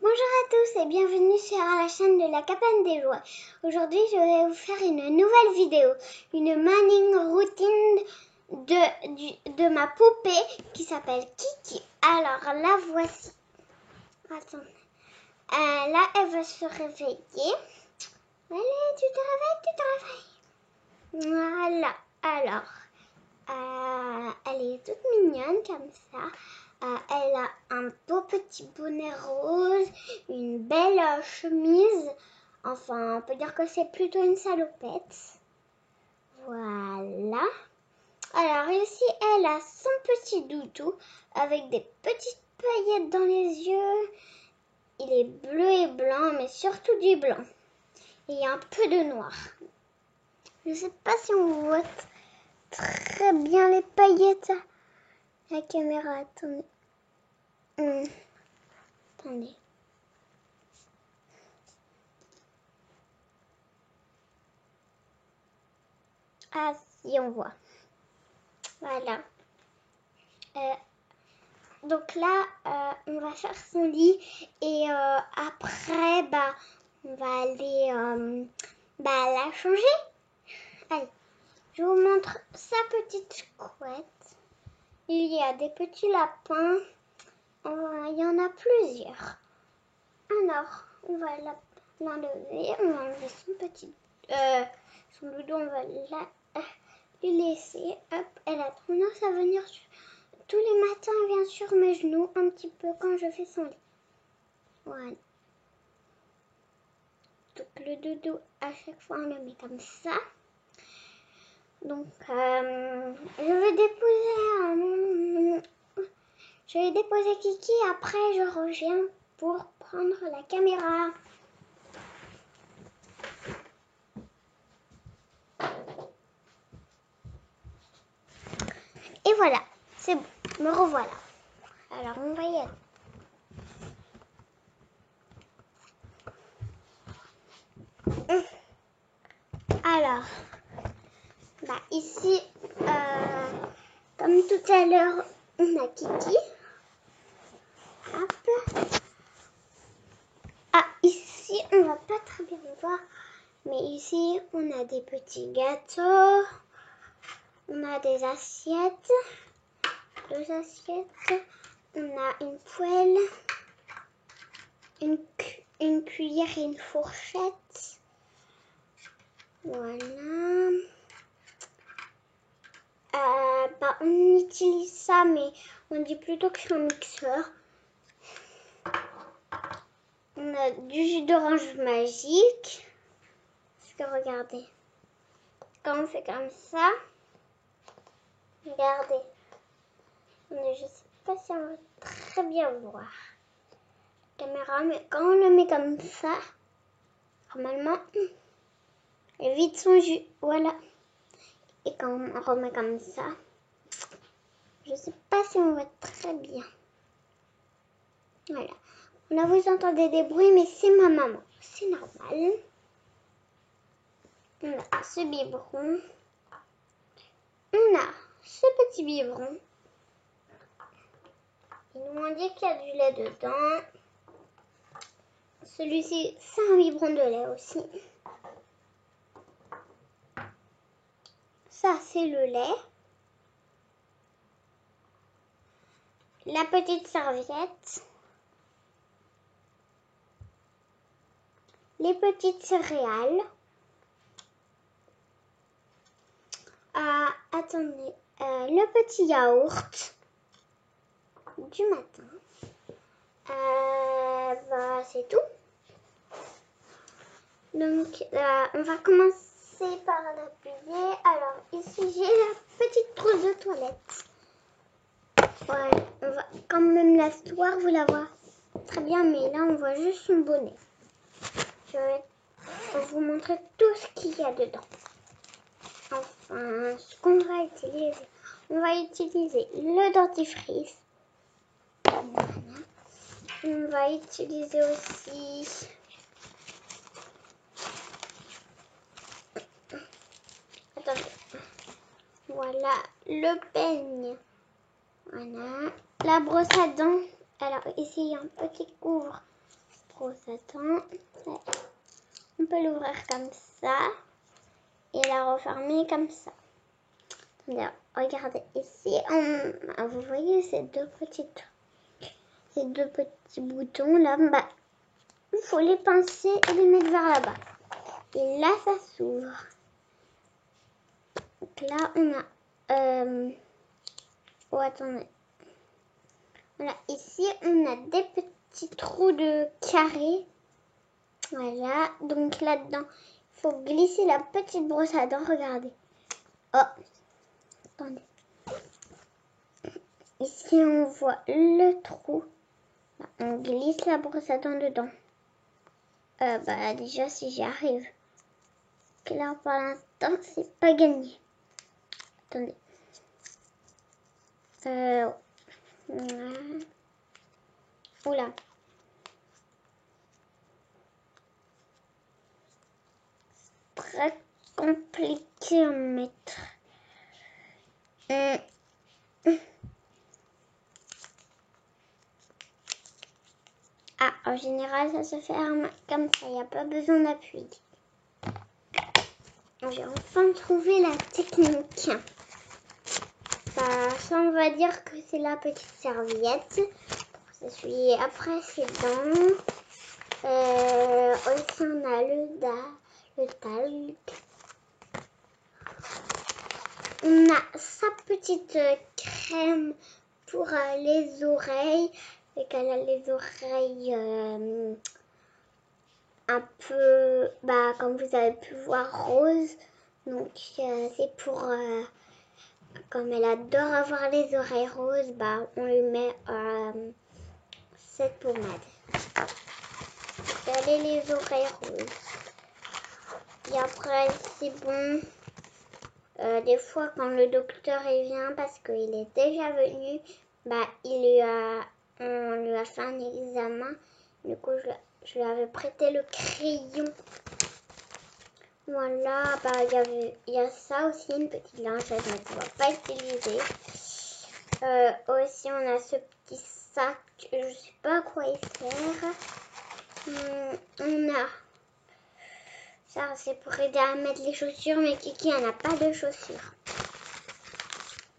Bonjour à tous et bienvenue sur la chaîne de la cabane des jouets. Aujourd'hui, je vais vous faire une nouvelle vidéo, une morning routine de ma poupée qui s'appelle Kiki. Alors, la voici. Attendez. Là, elle va se réveiller. Allez, tu te réveilles. Voilà. Alors, elle est toute mignonne comme ça. Elle a un beau petit bonnet rose, une belle chemise. Enfin, on peut dire que c'est plutôt une salopette. Voilà. Alors ici, elle a son petit doudou avec des petites paillettes dans les yeux. Il est bleu et blanc, mais surtout du blanc. Et un peu de noir. Je ne sais pas si on voit très bien les paillettes à la caméra. Attendez. Attendez. Ah, si, on voit. Voilà. Donc là, on va faire son lit et après, on va aller la changer. Allez, je vous montre sa petite couette. Il y a des petits lapins. Il y en a plusieurs. Alors, on va l'enlever. On va enlever son doudou. On va lui laisser. Hop, elle a tendance à venir tous les matins. Elle vient sur mes genoux un petit peu quand je fais son lit. Voilà. Donc le doudou, à chaque fois, on le met comme ça. Donc, je vais déposer Kiki. Après, je reviens pour prendre la caméra. Et voilà, c'est bon, me revoilà. Alors, on va y aller. Alors, ici, comme tout à l'heure, on a Kiki. Hop. Ah, ici, on va pas très bien voir, mais ici, on a des petits gâteaux. On a des assiettes. 2 assiettes. On a une poêle. Une cuillère et une fourchette. Voilà. On utilise ça, mais on dit plutôt que c'est un mixeur. On a du jus d'orange magique. Parce que regardez, quand on fait comme ça, regardez. Je ne sais pas si on va très bien voir la caméra, mais quand on le met comme ça, normalement, elle vide son jus. Voilà. Et quand on remet comme ça, je ne sais pas si on voit très bien. Voilà. Là, vous entendez des bruits, mais c'est ma maman. C'est normal. On a ce biberon. On a ce petit biberon. Ils nous ont dit qu'il y a du lait dedans. Celui-ci, c'est un biberon de lait aussi. Ça, c'est le lait. La petite serviette. Les petites céréales. Attendez, le petit yaourt du matin. C'est tout. Donc, on va commencer par l'appuyer. Alors, ici, j'ai la petite trousse de toilette. Ouais, on va quand même la voir, vous la voyez très bien, mais là, on voit juste son bonnet. Je vais vous montrer tout ce qu'il y a dedans. Enfin, ce qu'on va utiliser. On va utiliser le dentifrice. On va utiliser aussi voilà, le peigne. Voilà, la brosse à dents. Alors ici, il y a un petit couvre brosse à dents. Ouais. On peut l'ouvrir comme ça et la refermer comme ça. Attendez, regardez ici, vous voyez ces deux petits boutons là, bah, il faut les pincer et les mettre vers là-bas. Et là, ça s'ouvre. Donc là, on a... Oh, attendez. Voilà, ici, on a des petits trous de carré. Voilà, donc là-dedans, il faut glisser la petite brosse à dents. Regardez. Oh, attendez. Ici, on voit le trou. Là, on glisse la brosse à dents dedans. Bah, déjà, si j'y arrive. Donc là, pour l'instant, c'est pas gagné. Attendez. Oula. Très compliqué à mettre. Ah, en général, ça se ferme comme ça. Il n'y a pas besoin d'appui. J'ai enfin trouvé la technique. Bah, ça, on va dire que c'est la petite serviette. Pour s'essuyer après ses dents. Aussi, on a le talc. On a sa petite crème pour les oreilles. Et qu'elle a les oreilles un peu, bah, comme vous avez pu voir, rose. Donc, c'est pour... comme elle adore avoir les oreilles roses, bah, on lui met cette pommade. Elle a les oreilles roses. Et après, c'est bon. Des fois, quand le docteur il vient, parce qu'il est déjà venu, bah, on lui a fait un examen. Du coup, je lui avais prêté le crayon. Voilà, bah, il y a ça aussi, une petite lingette, mais qu'on ne va pas utiliser. Aussi, on a ce petit sac, je ne sais pas à quoi il sert. On a... Ça, c'est pour aider à mettre les chaussures, mais Kiki, elle n'a pas de chaussures.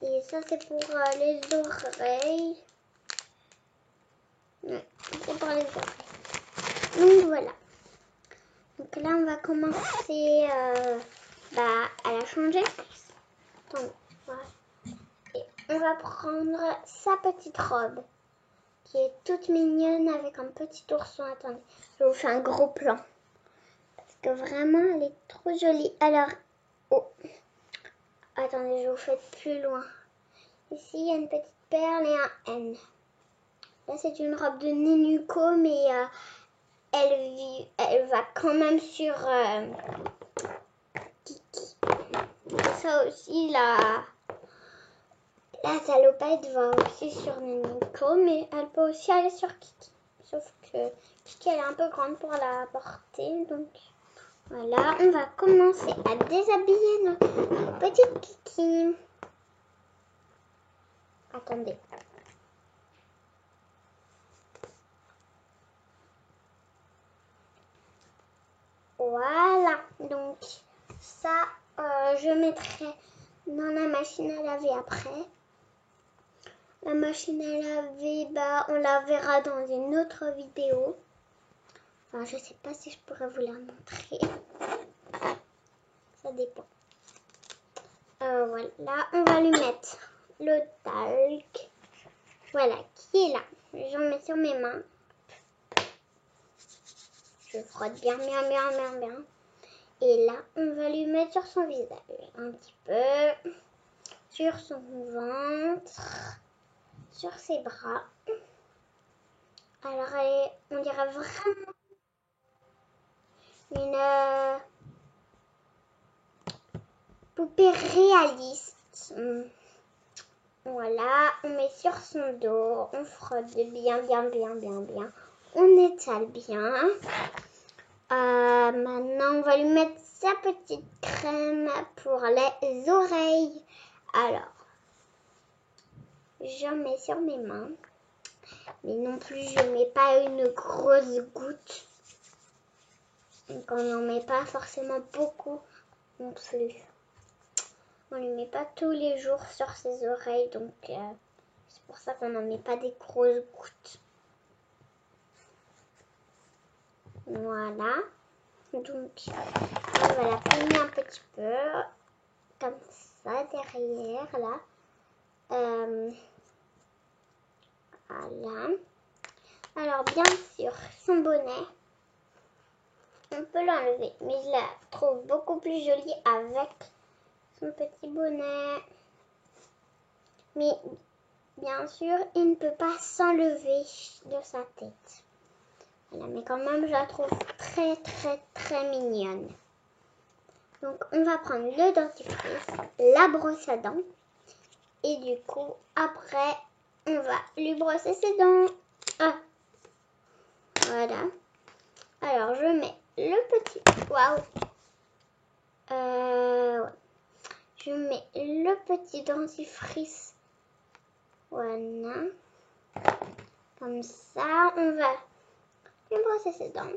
Et ça, c'est pour les oreilles. Ouais, c'est pour les oreilles. Donc, voilà. Donc là, on va commencer à la changer. Attendez, voilà. Et on va prendre sa petite robe, qui est toute mignonne avec un petit ourson. Attendez, je vous fais un gros plan. Parce que vraiment, elle est trop jolie. Alors, oh. Attendez, je vous fais plus loin. Ici, il y a une petite perle et un N. Là, c'est une robe de Nenuco, mais elle va quand même sur Kiki. Ça aussi, la salopette va aussi sur Nenuco, mais elle peut aussi aller sur Kiki. Sauf que Kiki, elle est un peu grande pour la porter, donc voilà. On va commencer à déshabiller notre petite Kiki. Attendez. Voilà, donc ça, je mettrai dans la machine à laver après. La machine à laver, bah, on la verra dans une autre vidéo. Enfin, je sais pas si je pourrais vous la montrer. Ça dépend. Voilà, on va lui mettre le talc. Voilà, qui est là. J'en mets sur mes mains. Je frotte bien, bien, bien, bien, bien. Et là, on va lui mettre sur son visage. Un petit peu. Sur son ventre. Sur ses bras. Alors, on dirait vraiment une poupée réaliste. Voilà, on met sur son dos. On frotte bien, bien, bien, bien, bien. On étale bien. Maintenant, on va lui mettre sa petite crème pour les oreilles. Alors, j'en mets sur mes mains. Mais non plus, je ne mets pas une grosse goutte. Donc on n'en met pas forcément beaucoup non plus. On ne lui met pas tous les jours sur ses oreilles, donc c'est pour ça qu'on n'en met pas des grosses gouttes. Voilà. Donc on va la peigner un petit peu, comme ça, derrière, là. Voilà. Alors bien sûr, son bonnet, on peut l'enlever, mais je la trouve beaucoup plus jolie avec son petit bonnet. Mais bien sûr, il ne peut pas s'enlever de sa tête. Voilà, mais quand même, je la trouve très très très mignonne. Donc on va prendre le dentifrice, la brosse à dents, et du coup, après, on va lui brosser ses dents. Ah. Voilà. Alors, je mets le petit... Waouh. Ouais. Je mets le petit dentifrice. Voilà. Comme ça, on va lui brosser ses dents.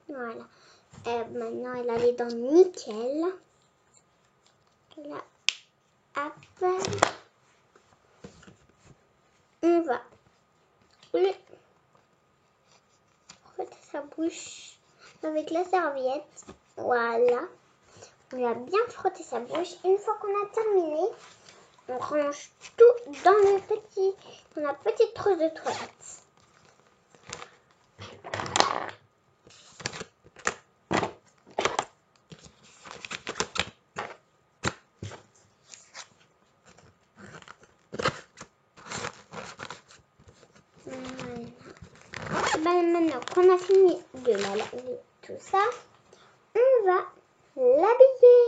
Voilà. Maintenant, elle a les dents nickel. Là, hop. On va lui frotter sa bouche avec la serviette. Voilà. On a bien frotté sa bouche. Une fois qu'on a terminé, on range tout dans la petite trousse de toilette. Voilà. Maintenant qu'on a fini de la laver, tout ça, on va l'habiller.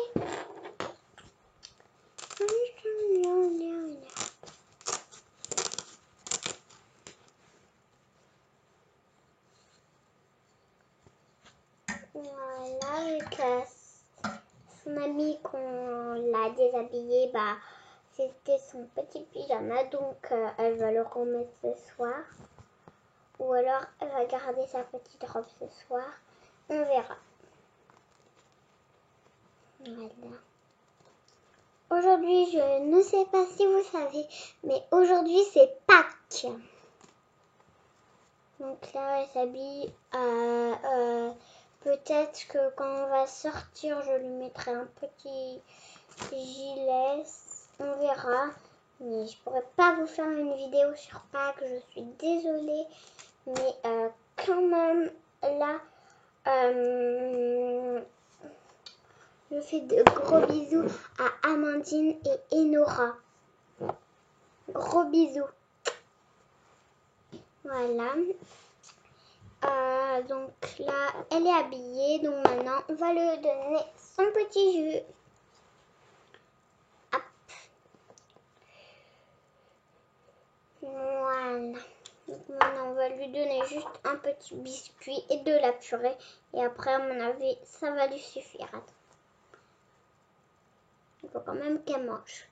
Voilà, vu que son ami qu'on l'a déshabillé, c'était son petit pyjama, donc elle va le remettre ce soir. Ou alors elle va garder sa petite robe ce soir. On verra. Voilà. Aujourd'hui, je ne sais pas si vous savez, mais aujourd'hui c'est Pâques. Donc là, elle s'habille. Peut-être que quand on va sortir, je lui mettrai un petit gilet. On verra. Mais je pourrais pas vous faire une vidéo sur Pâques. Je suis désolée. Mais quand même, là, je fais de gros bisous à Amandine et Enora. Gros bisous. Voilà. Donc là, elle est habillée. Donc maintenant, on va lui donner son petit jus. Hop. Voilà. Donc maintenant, on va lui donner juste un petit biscuit et de la purée. Et après, à mon avis, ça va lui suffire. Attends. Il faut quand même qu'elle mange.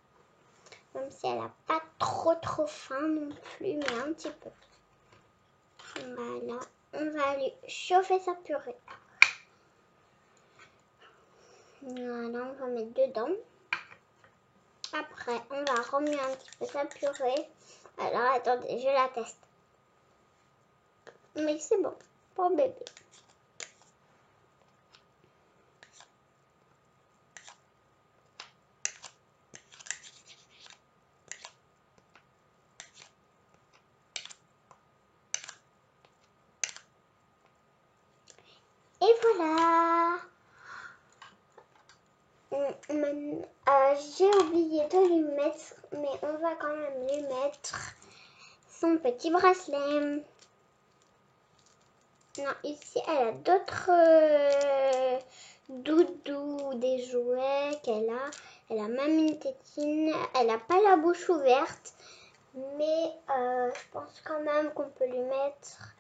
Même si elle n'a pas trop faim non plus, mais un petit peu. Voilà. On va lui chauffer sa purée. Voilà, on va mettre dedans. Après, on va remuer un petit peu sa purée. Alors, attendez, je la teste. Mais c'est bon pour bébé. Et voilà. J'ai oublié de lui mettre, mais on va quand même lui mettre son petit bracelet. Non, ici, elle a d'autres doudous, des jouets qu'elle a. Elle a même une tétine. Elle n'a pas la bouche ouverte, mais je pense quand même qu'on peut lui mettre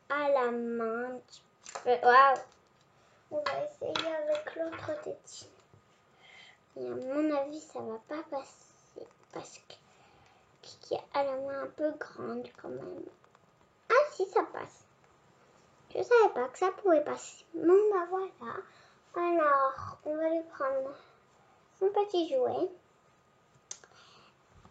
à la main un petit peu. Waouh! On va essayer avec l'autre tétine. Et à mon avis, ça va pas passer parce que Kiki a la main un peu grande quand même. Ah si, ça passe. Je savais pas que ça pouvait passer. Bon, bah voilà. Alors, on va lui prendre son petit jouet.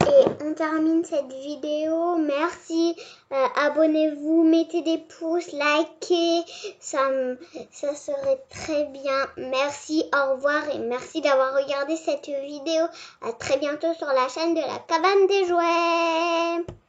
Et on termine cette vidéo. Merci. Abonnez-vous, mettez des pouces, likez. Ça serait très bien. Merci, au revoir et merci d'avoir regardé cette vidéo. À très bientôt sur la chaîne de la cabane des jouets.